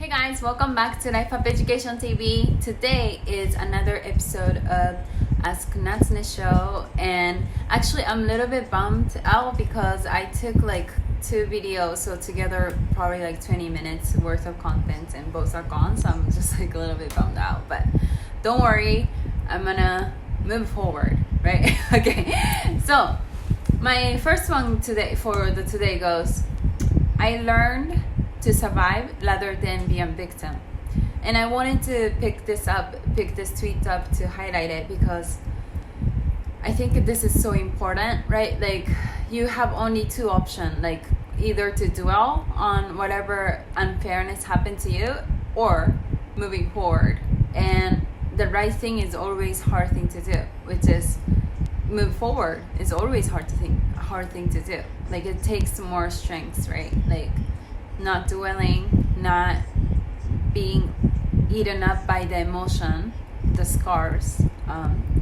Hey guys, welcome back to Life Up Education TV. Today is another episode of ASK Natsune Show, and actually I'm a little bit bummed out because I took like 2 videos, so together probably like 20 minutes worth of content, and both are gone, so I'm just like a little bit bummed out, but don't worry, I'm gonna move forward, right? Okay, so my first one today goes, I learned to survive rather than be a victim. And I wanted to pick this tweet up to highlight it because I think this is so important, right? Like, you have only 2 options, like either to dwell on whatever unfairness happened to you or moving forward. And the right thing is always hard thing to do, which is move forward. Is always hard thing to do. Like, it takes more strength, right? Like, not dwelling, not being eaten up by the emotion, the scars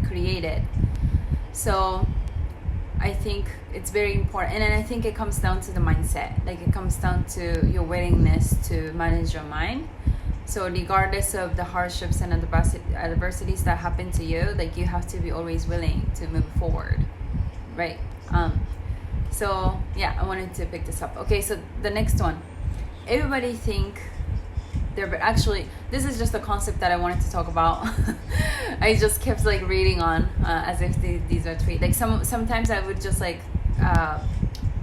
created. So I think it's very important, and I think it comes down to the mindset. Like, it comes down to your willingness to manage your mind. So regardless of the hardships and adversities that happen to you, like, you have to be always willing to move forward, right? So yeah, I wanted to pick this up. Okay, so the next one. Everybody think but actually this is just a concept that I wanted to talk about. I just kept like reading on as if these are tweets. Like, sometimes I would just like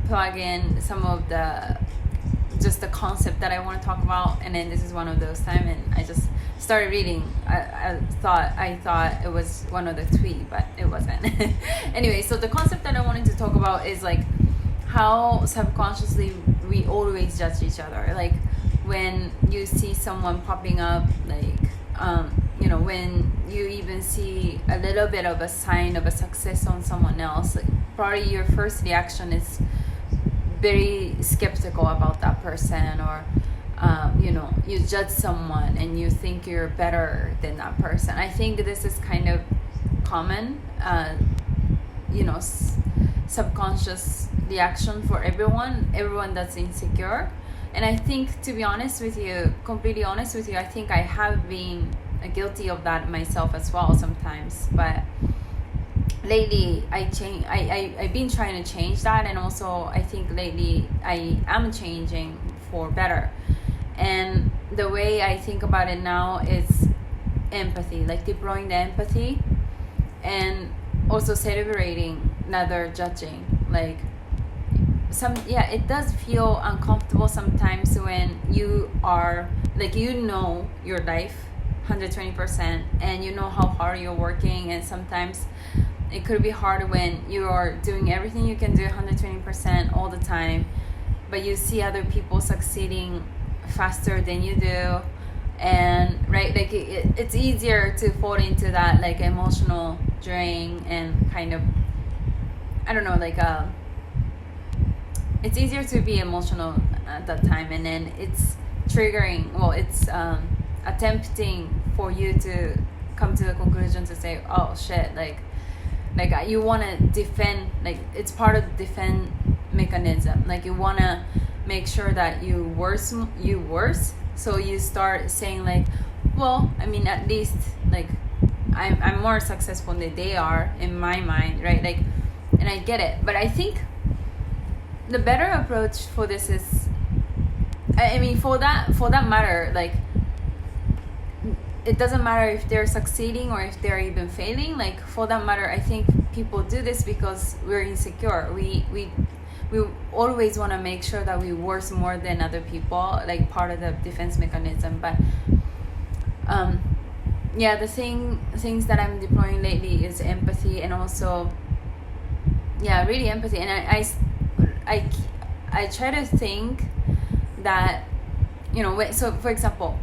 plug in some of the concept that I want to talk about, and then this is one of those times, and I just started reading. I thought it was one of the tweet, but it wasn't. Anyway, so the concept that I wanted to talk about is like how subconsciously we always judge each other. Like, when you see someone popping up, like when you even see a little bit of a sign of a success on someone else, like, probably your first reaction is very skeptical about that person, or you judge someone and you think you're better than that person. I think this is kind of common, subconscious reaction for everyone that's insecure. And I think, to be completely honest with you, I think I have been guilty of that myself as well sometimes. But lately I've been trying to change that, and also I think lately I am changing for better. And the way I think about it now is empathy, like deploying the empathy, and also celebrating rather judging. Like, it does feel uncomfortable sometimes when you are like, your life 120%, and you know how hard you're working, and sometimes it could be hard when you are doing everything you can do 120% all the time, but you see other people succeeding faster than you do, and right, like it's easier to fall into that like emotional drain, and kind of, I don't know, like it's easier to be emotional at that time, and then it's triggering, it's attempting for you to come to the conclusion to say, oh shit, like you want to defend, like it's part of the defend mechanism, like you want to make sure that you worse, so you start saying like, well, I mean, at least like I'm more successful than they are in my mind, right? Like, and I get it, but I think the better approach for this is, I mean, for that matter, like, it doesn't matter if they're succeeding or if they're even failing. Like, for that matter, I think people do this because we're insecure. We always want to make sure that we worth more than other people, like part of the defense mechanism. But the things that I'm deploying lately is empathy, and also really empathy. And I try to think that, so for example,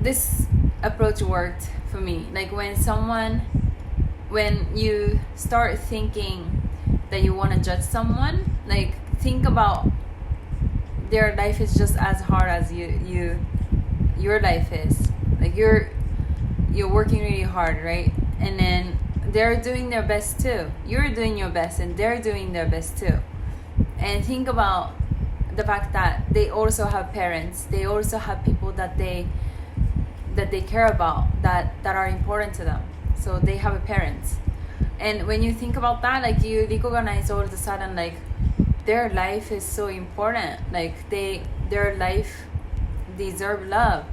this approach worked for me. Like, when you start thinking that you want to judge someone, like, think about their life is just as hard as your life is. Like, you're working really hard, right? And then they're doing their best too. You're doing your best, and they're doing their best too. And think about the fact that they also have parents, they also have people that they care about, that are important to them. So they have a parents, and when you think about that, like you recognize all of a sudden, like their life is so important, like their life deserve love,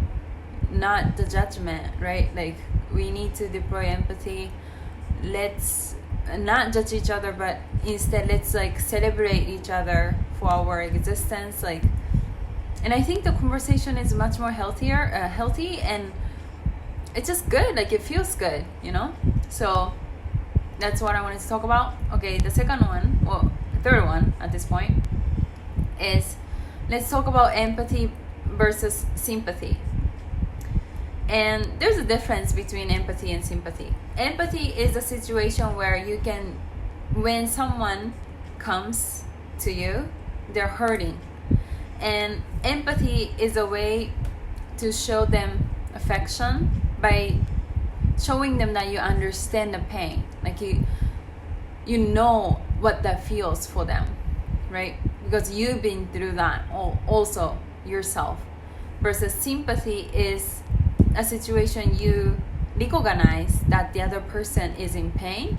not the judgment, right? Like we need to deploy empathy. Let's not judge each other, but instead let's like celebrate each other for our existence. Like, and I think the conversation is much more healthy, and it's just good. Like it feels good, you know. So that's what I wanted to talk about. Okay, the second one, well, third one at this point, is let's talk about empathy versus sympathy. And there's a difference between empathy and sympathy. Empathy is a situation where you can, when someone comes to you, they're hurting. And empathy is a way to show them affection by showing them that you understand the pain. Like you know what that feels for them, right? Because you've been through that also yourself. Versus sympathy is a situation you recognize that the other person is in pain,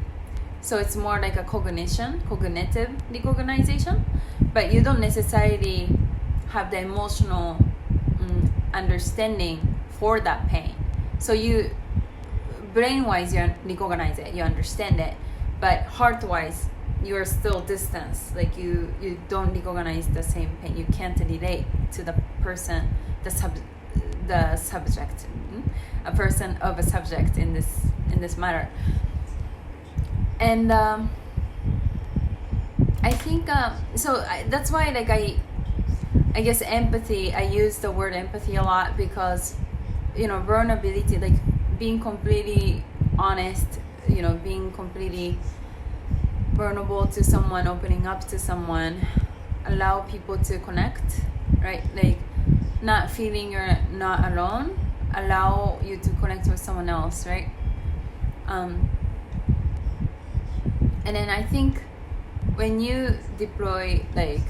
so it's more like a cognitive recognition, but you don't necessarily have the emotional understanding for that pain. So you brain-wise you recognize it, you understand it, but heart-wise you are still distanced. Like you don't recognize the same pain, you can't relate to the person, the subject, a person of a subject in this matter. And I think that's why, like I guess empathy, I use the word empathy a lot, because you know, vulnerability, like being completely honest, you know, being completely vulnerable to someone, opening up to someone, allow people to connect, right? Like not feeling you're not alone, allow you to connect with someone else, right? And then I think when you deploy, like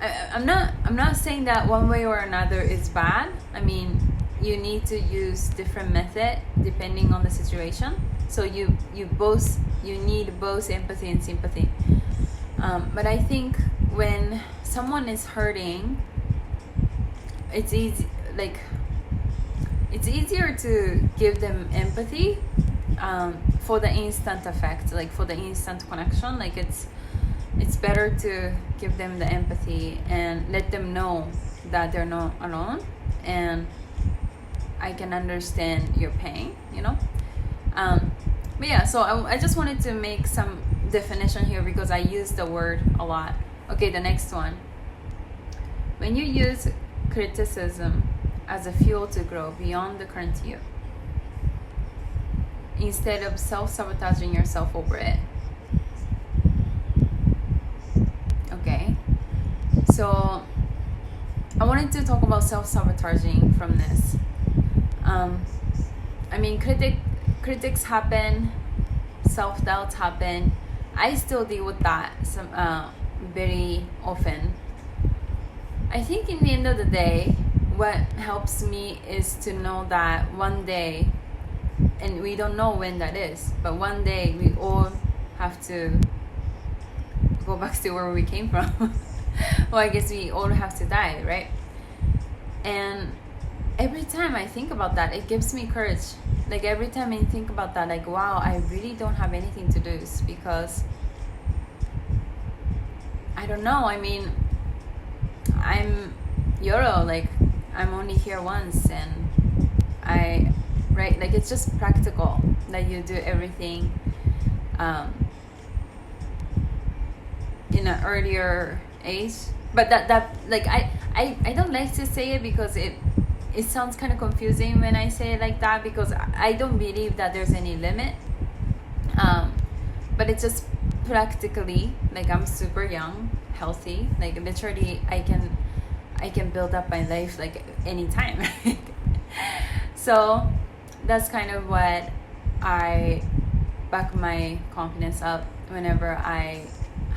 I'm not saying that one way or another is bad. I mean, you need to use different method depending on the situation. So you need both empathy and sympathy. But I think when someone is hurting, it's easier to give them empathy for the instant effect, like for the instant connection. Like it's better to give them the empathy and let them know that they're not alone, and I can understand your pain, you know. But yeah, so I just wanted to make some definition here because I use the word a lot. Okay, the next one. When you use criticism as a fuel to grow beyond the current you, instead of self-sabotaging yourself over it. Okay, so I wanted to talk about self-sabotaging from this. I mean, critics happen, self-doubts happen. I still deal with that very often. I think in the end of the day, what helps me is to know that one day, and we don't know when that is, but one day we all have to go back to where we came from. Well, I guess we all have to die, right? And every time I think about that, it gives me courage. Like every time I think about that, like, wow, I really don't have anything to lose, because I don't know, I mean, I'm YOLO, like I'm only here once, and right, like it's just practical that you do everything in an earlier age. But that like I don't like to say it because it sounds kind of confusing when I say it like that, because I don't believe that there's any limit, but it's just practically, like I'm super young, healthy, like literally I can build up my life like anytime. So that's kind of what I back my confidence up whenever I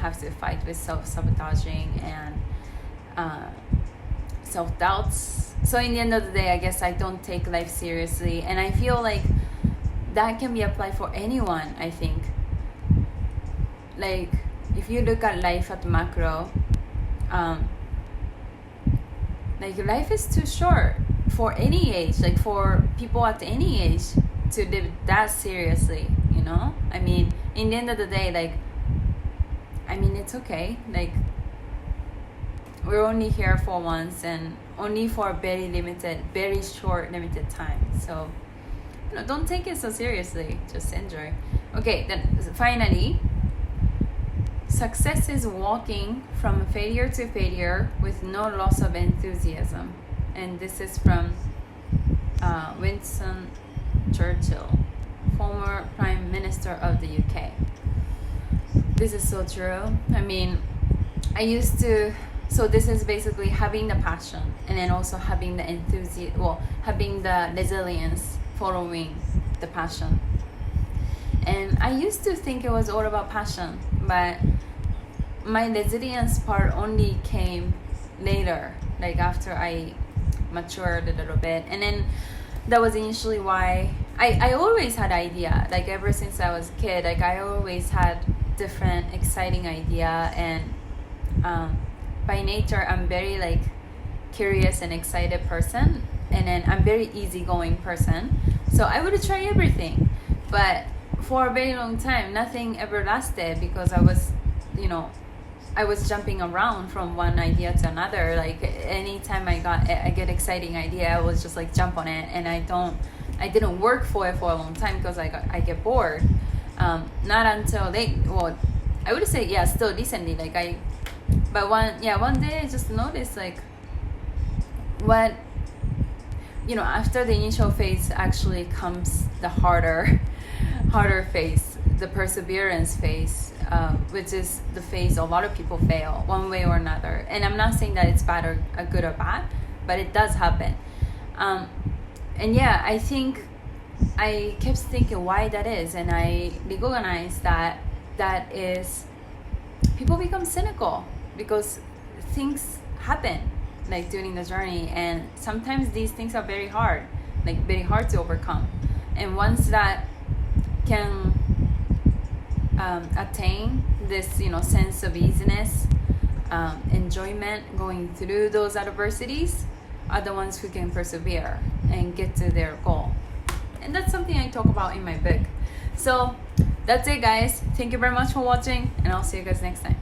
have to fight with self-sabotaging and self-doubts. So in the end of the day, I guess I don't take life seriously, and I feel like that can be applied for anyone. I think, like, if you look at life at macro, like, life is too short for any age, like for people at any age to live that seriously, you know? I mean, in the end of the day, like, I mean, it's okay. Like, we're only here for once, and only for a very short, limited time. So, you know, don't take it so seriously. Just enjoy. Okay, then finally, success is walking from failure to failure with no loss of enthusiasm. And this is from Winston Churchill, former Prime Minister of the UK. This is so true. I mean, I used to... So this is basically having the passion, and then also having the enthusiasm, having the resilience following the passion. And I used to think it was all about passion, but my resilience part only came later, like after I matured a little bit. And then that was initially why I always had idea, like ever since I was a kid, like I always had different exciting idea, and by nature I'm very like curious and excited person, and then I'm very easygoing person, so I would try everything. But for a very long time nothing ever lasted, because I was, you know, I was jumping around from one idea to another. Like anytime I get exciting idea, I was just like jump on it, and I didn't work for it for a long time because I get bored. Not until I would say still recently, like but one day I just noticed, like, what, you know, after the initial phase actually comes the harder phase, the perseverance phase, which is the phase a lot of people fail one way or another. And I'm not saying that it's bad or good or bad, but it does happen. And yeah, I think I kept thinking why that is, and I recognized that is people become cynical because things happen like during the journey, and sometimes these things are very hard to overcome. And once that can attain this, you know, sense of easiness, enjoyment going through those adversities, are the ones who can persevere and get to their goal. And that's something I talk about in my book. So that's it, guys. Thank you very much for watching, and I'll see you guys next time.